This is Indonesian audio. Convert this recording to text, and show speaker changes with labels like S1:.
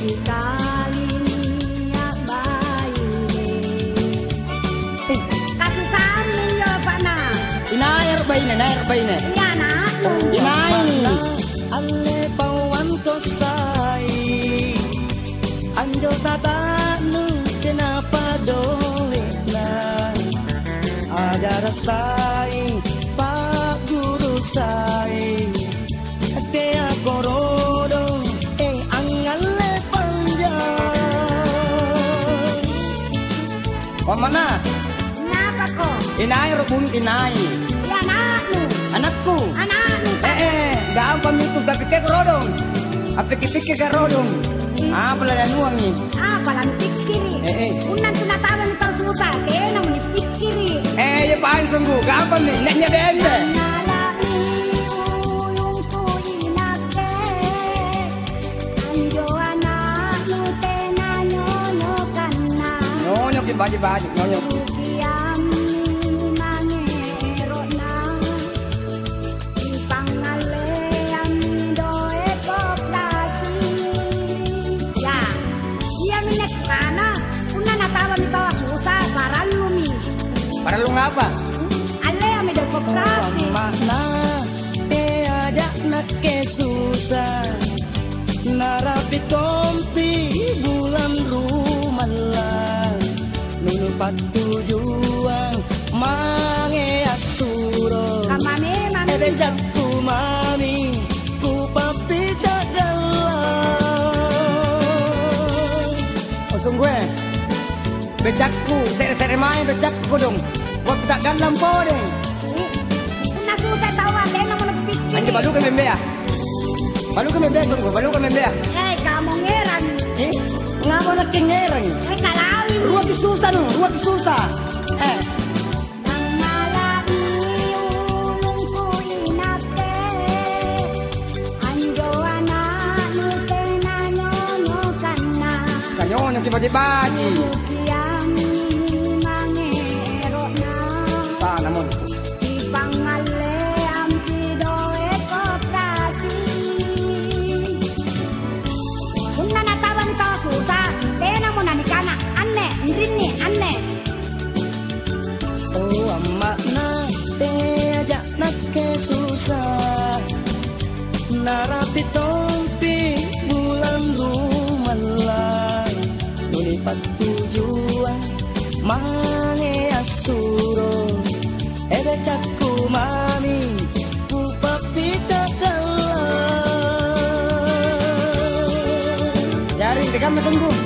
S1: sekali niat baik. Kasusan yo pana.
S2: Inair baine, nair baine.
S1: Iya nak.
S2: Inai.
S3: Alle pawan ko sai anjo tata nu kenapa dole na ajar sai pak guru sai ke akorodo angale panjang
S2: Pamana?
S1: Kenapa kok?
S2: Inai rukun inai.
S1: Iya anakmu.
S2: Anakku.
S1: Anakmu.
S2: Gampang itu gak pikir rodong. Apa pikir ke rodong? Apa lah nuang ni?
S1: Apa lah pikiri? Unan tunatawan kau susah, kena mau dipikiri.
S2: Ya paling sungguh, gampang ni, naknya benda. Nyonyok di baju-baju, nyonyok. Para lu ngapa?
S1: Ale ame do koperasi.
S3: Makna te aja nak ke susah narapi tompi bulan rumalan nunupat tujuan mange asuro
S1: Kamane mami.
S3: ebe jatku mami ku papita galau
S2: Sungguh bejakku, sere-sere main bejakku dong. Gua tak dalam po deh.
S1: Una susah tawa, kena mau dipikiri.
S2: Anjir balu ke membe ya? Balu ke membe tunggu, balu ke membe ya?
S1: Kamu ngeran.
S2: Ngapa nak ngerang?
S1: Kalawin.
S2: Ruang susah dong, ruang susah. Kanyonya tiba-tiba. Namun
S3: oh amakna te aja nak ke susah narapi tompi bulan rumalan nulipat tujuan mange asuro ebe cakku mami ku papita galau
S2: jaring tekan tunggu.